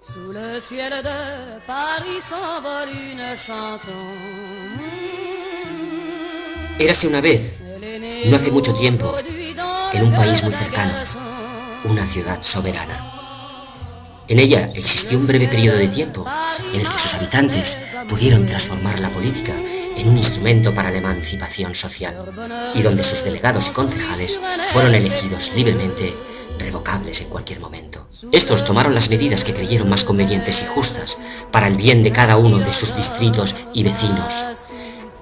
Sous le ciel de Paris s'envole une chanson. Érase una vez, no hace mucho tiempo, en un país muy cercano, una ciudad soberana. En ella existió un breve periodo de tiempo en el que sus habitantes pudieron transformar la política en un instrumento para la emancipación social, y donde sus delegados y concejales fueron elegidos libremente, revocables en cualquier momento. Estos tomaron las medidas que creyeron más convenientes y justas para el bien de cada uno de sus distritos y vecinos.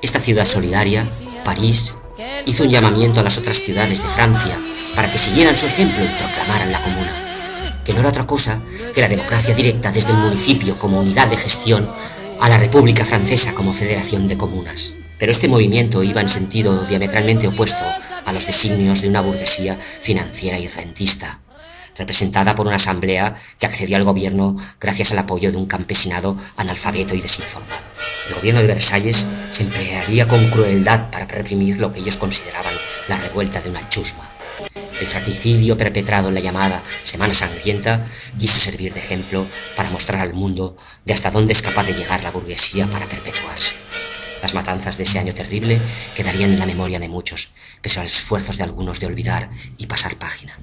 Esta ciudad solidaria, París, hizo un llamamiento a las otras ciudades de Francia para que siguieran su ejemplo y proclamaran la comuna, que no era otra cosa que la democracia directa desde el municipio como unidad de gestión a la República Francesa como federación de comunas. Pero este movimiento iba en sentido diametralmente opuesto a los designios de una burguesía financiera y rentista, representada por una asamblea que accedió al gobierno gracias al apoyo de un campesinado analfabeto y desinformado. El gobierno de Versalles se emplearía con crueldad para reprimir lo que ellos consideraban la revuelta de una chusma. El fratricidio perpetrado en la llamada Semana Sangrienta quiso servir de ejemplo para mostrar al mundo de hasta dónde es capaz de llegar la burguesía para perpetuarse. Las matanzas de ese año terrible quedarían en la memoria de muchos, pese a los esfuerzos de algunos de olvidar y pasar página.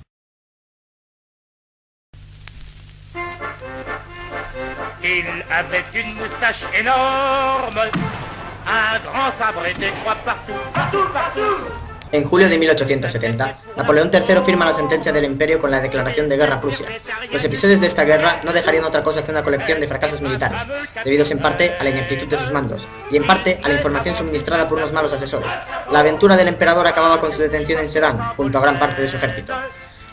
Il avait une moustache énorme, un grand sabre et des croix partout. En julio de 1870, Napoleón III firma la sentencia del Imperio con la declaración de guerra a Prusia. Los episodios de esta guerra no dejarían otra cosa que una colección de fracasos militares, debidos en parte a la ineptitud de sus mandos, y en parte a la información suministrada por unos malos asesores. La aventura del emperador acababa con su detención en Sedan, junto a gran parte de su ejército.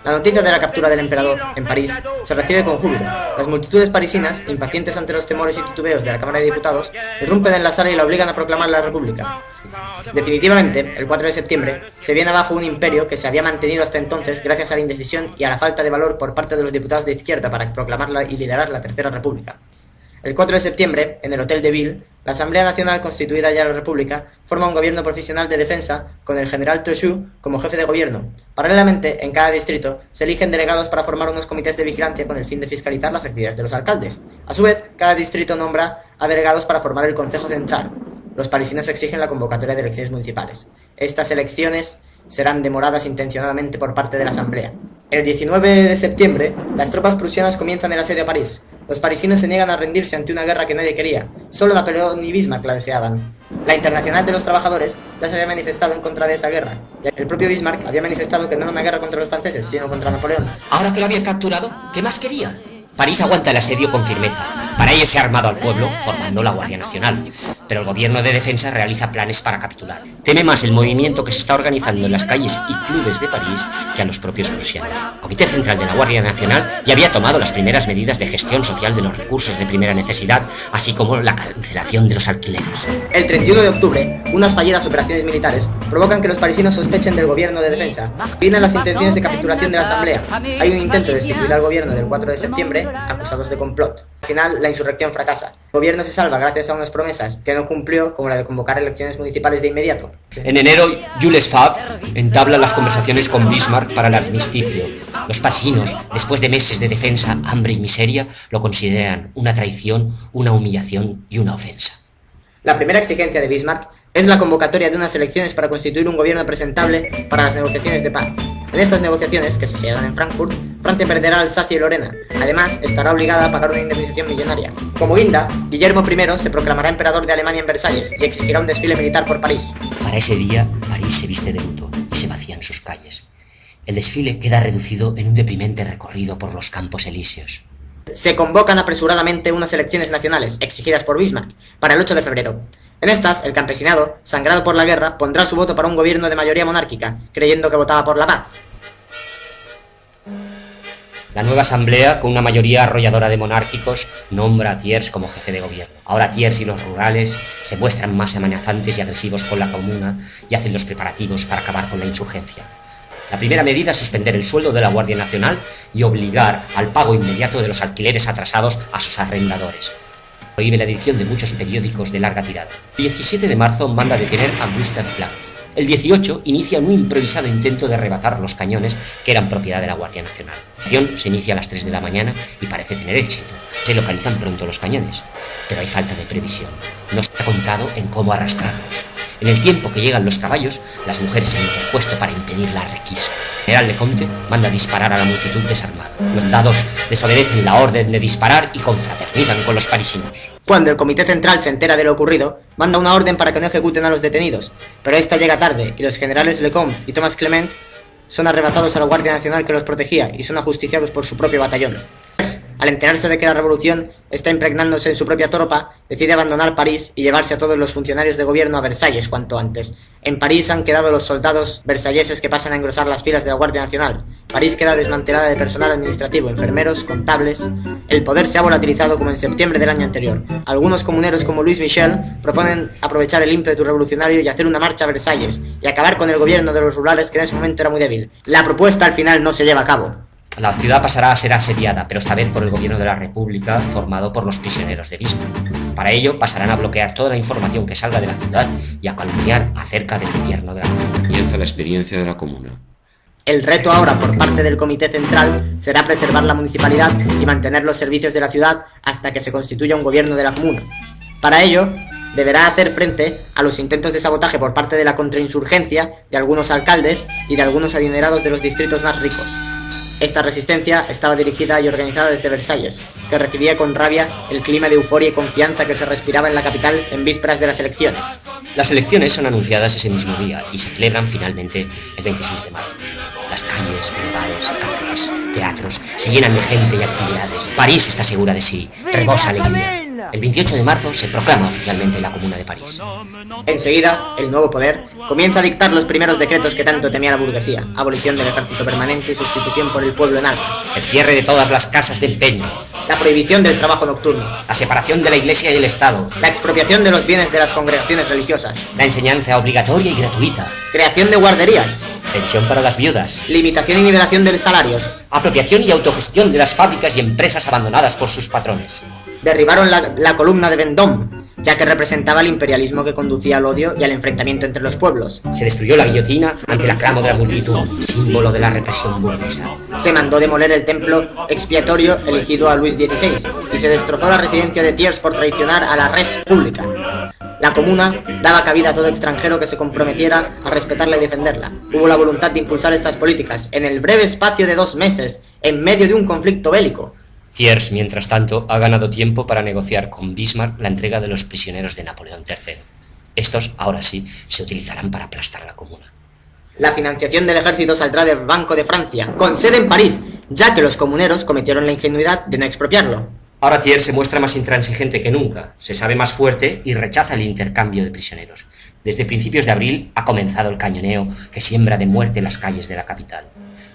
La noticia de la captura del emperador, en París, se recibe con júbilo. Las multitudes parisinas, impacientes ante los temores y titubeos de la Cámara de Diputados, irrumpen en la sala y la obligan a proclamar la República. Definitivamente, el 4 de septiembre, se viene abajo un imperio que se había mantenido hasta entonces gracias a la indecisión y a la falta de valor por parte de los diputados de izquierda para proclamarla y liderar la Tercera República. El 4 de septiembre, en el Hotel de Ville, la Asamblea Nacional, constituida ya la República, forma un gobierno provisional de defensa con el general Trochu como jefe de gobierno. Paralelamente, en cada distrito, se eligen delegados para formar unos comités de vigilancia con el fin de fiscalizar las actividades de los alcaldes. A su vez, cada distrito nombra a delegados para formar el Consejo Central. Los parisinos exigen la convocatoria de elecciones municipales. Estas elecciones serán demoradas intencionadamente por parte de la Asamblea. El 19 de septiembre, las tropas prusianas comienzan el asedio a París. Los parisinos se niegan a rendirse ante una guerra que nadie quería. Solo Napoleón y Bismarck la deseaban. La Internacional de los Trabajadores ya se había manifestado en contra de esa guerra. Y el propio Bismarck había manifestado que no era una guerra contra los franceses, sino contra Napoleón. Ahora que lo había capturado, ¿qué más quería? París aguanta el asedio con firmeza. Para ello se ha armado al pueblo, formando la Guardia Nacional. Pero el gobierno de defensa realiza planes para capitular. Teme más el movimiento que se está organizando en las calles y clubes de París que a los propios prusianos. El Comité Central de la Guardia Nacional ya había tomado las primeras medidas de gestión social de los recursos de primera necesidad, así como la cancelación de los alquileres. El 31 de octubre, unas fallidas operaciones militares provocan que los parisinos sospechen del gobierno de defensa. Vienen las intenciones de capitulación de la Asamblea. Hay un intento de destituir al gobierno del 4 de septiembre, acusados de complot. Al final, la insurrección fracasa. El gobierno se salva gracias a unas promesas que no cumplió, como la de convocar elecciones municipales de inmediato. En enero, Jules Favre entabla las conversaciones con Bismarck para el armisticio. Los parisinos, después de meses de defensa, hambre y miseria, lo consideran una traición, una humillación y una ofensa. La primera exigencia de Bismarck es la convocatoria de unas elecciones para constituir un gobierno presentable para las negociaciones de paz. En estas negociaciones, que se celebrarán en Frankfurt, Francia perderá Alsacia y Lorena. Además, estará obligada a pagar una indemnización millonaria. Como guinda, Guillermo I se proclamará emperador de Alemania en Versalles y exigirá un desfile militar por París. Para ese día, París se viste de luto y se vacían sus calles. El desfile queda reducido en un deprimente recorrido por los Campos Elíseos. Se convocan apresuradamente unas elecciones nacionales, exigidas por Bismarck, para el 8 de febrero. En estas, el campesinado, sangrado por la guerra, pondrá su voto para un gobierno de mayoría monárquica, creyendo que votaba por la paz. La nueva asamblea, con una mayoría arrolladora de monárquicos, nombra a Thiers como jefe de gobierno. Ahora Thiers y los rurales se muestran más amenazantes y agresivos con la comuna y hacen los preparativos para acabar con la insurgencia. La primera medida es suspender el sueldo de la Guardia Nacional y obligar al pago inmediato de los alquileres atrasados a sus arrendadores. Prohíbe la edición de muchos periódicos de larga tirada. El 17 de marzo manda detener a Gustave Planck. El 18 inicia un improvisado intento de arrebatar los cañones que eran propiedad de la Guardia Nacional. La acción se inicia a las 3 de la mañana y parece tener éxito. Se localizan pronto los cañones, pero hay falta de previsión. No se ha contado en cómo arrastrarlos. En el tiempo que llegan los caballos, las mujeres se han interpuesto para impedir la requisa. El general Lecomte manda disparar a la multitud desarmada. Los soldados desobedecen la orden de disparar y confraternizan con los parisinos. Cuando el Comité Central se entera de lo ocurrido, manda una orden para que no ejecuten a los detenidos, pero esta llega tarde y los generales Lecomte y Thomas Clement son arrebatados a la Guardia Nacional que los protegía y son ajusticiados por su propio batallón. Al enterarse de que la revolución está impregnándose en su propia tropa, decide abandonar París y llevarse a todos los funcionarios de gobierno a Versalles cuanto antes. En París han quedado los soldados versalleses que pasan a engrosar las filas de la Guardia Nacional. París queda desmantelada de personal administrativo, enfermeros, contables. El poder se ha volatilizado como en septiembre del año anterior. Algunos comuneros como Louis Michel proponen aprovechar el ímpetu revolucionario y hacer una marcha a Versalles y acabar con el gobierno de los rurales que en ese momento era muy débil. La propuesta al final no se lleva a cabo. La ciudad pasará a ser asediada, pero esta vez por el gobierno de la República, formado por los prisioneros de Bismarck. Para ello, pasarán a bloquear toda la información que salga de la ciudad y a calumniar acerca del gobierno de la Comuna. Comienza la experiencia de la Comuna. El reto ahora por parte del Comité Central será preservar la municipalidad y mantener los servicios de la ciudad hasta que se constituya un gobierno de la Comuna. Para ello, deberá hacer frente a los intentos de sabotaje por parte de la contrainsurgencia, de algunos alcaldes y de algunos adinerados de los distritos más ricos. Esta resistencia estaba dirigida y organizada desde Versalles, que recibía con rabia el clima de euforia y confianza que se respiraba en la capital en vísperas de las elecciones. Las elecciones son anunciadas ese mismo día y se celebran finalmente el 26 de marzo. Las calles, bulevares, cafés, teatros se llenan de gente y actividades. París está segura de sí, rebosa alegría. El 28 de marzo se proclama oficialmente la Comuna de París. Enseguida, el nuevo poder comienza a dictar los primeros decretos que tanto temía la burguesía: abolición del ejército permanente y sustitución por el pueblo en armas, El cierre de todas las casas de empeño, la prohibición del trabajo nocturno, la separación de la Iglesia y del Estado, la expropiación de los bienes de las congregaciones religiosas, la enseñanza obligatoria y gratuita, creación de guarderías, pensión para las viudas, limitación y nivelación de salarios. apropiación y autogestión de las fábricas y empresas abandonadas por sus patrones. Derribaron la columna de Vendôme, ya que representaba el imperialismo que conducía al odio y al enfrentamiento entre los pueblos. Se destruyó la guillotina ante el aclamo de la multitud, símbolo de la represión burguesa. Se mandó demoler el templo expiatorio elegido a Luis XVI y se destrozó la residencia de Thiers por traicionar a la res pública. La Comuna daba cabida a todo extranjero que se comprometiera a respetarla y defenderla. Hubo la voluntad de impulsar estas políticas en el breve espacio de 2 meses, en medio de un conflicto bélico. Thiers, mientras tanto, ha ganado tiempo para negociar con Bismarck la entrega de los prisioneros de Napoleón III. Estos, ahora sí, se utilizarán para aplastar la Comuna. La financiación del ejército saldrá del Banco de Francia, con sede en París, ya que los comuneros cometieron la ingenuidad de no expropiarlo. Ahora Thiers se muestra más intransigente que nunca, se sabe más fuerte y rechaza el intercambio de prisioneros. Desde principios de abril ha comenzado el cañoneo que siembra de muerte las calles de la capital.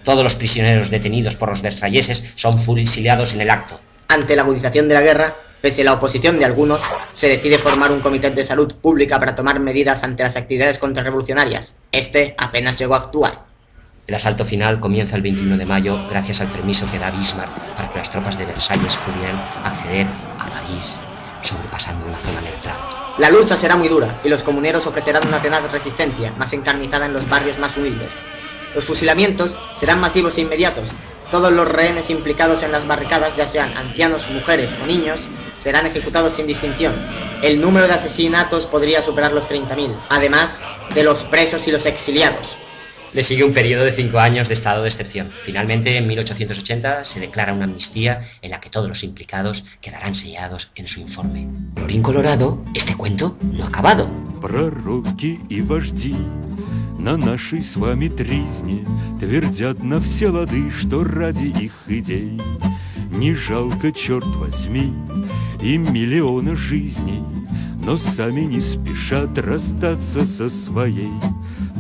Todos los prisioneros detenidos por los versalleses son fusilados en el acto. Ante la agudización de la guerra, pese a la oposición de algunos, se decide formar un comité de salud pública para tomar medidas ante las actividades contrarrevolucionarias. Este apenas llegó a actuar. El asalto final comienza el 21 de mayo gracias al permiso que da Bismarck para que las tropas de Versalles pudieran acceder a París, sobrepasando una zona neutral. La lucha será muy dura y los comuneros ofrecerán una tenaz resistencia, más encarnizada en los barrios más humildes. Los fusilamientos serán masivos e inmediatos. Todos los rehenes implicados en las barricadas, ya sean ancianos, mujeres o niños, serán ejecutados sin distinción. El número de asesinatos podría superar los 30.000, además de los presos y los exiliados. Le sigue un periodo de 5 años de estado de excepción. Finalmente, en 1880, se declara una amnistía en la que todos los implicados quedarán sellados en su informe. Colorín colorado, este cuento no ha acabado. Пророки и вожди на нашей с вами тризне твердят на все лады, что ради их идей не жалко, черт возьми, им миллионы жизней, но сами не спешат расстаться со своей.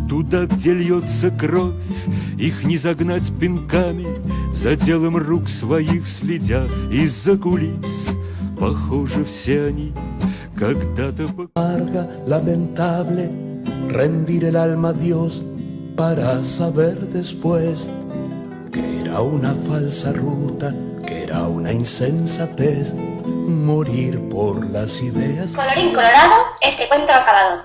Туда, где льется кровь, их не загнать пинками, за делом рук своих следя из-за кулис. Похоже, все они когда-то... Lamentable rendir el alma a Dios para saber después que era una falsa ruta, que era una insensatez morir por las ideas. Colorín colorado, este cuento no ha acabado.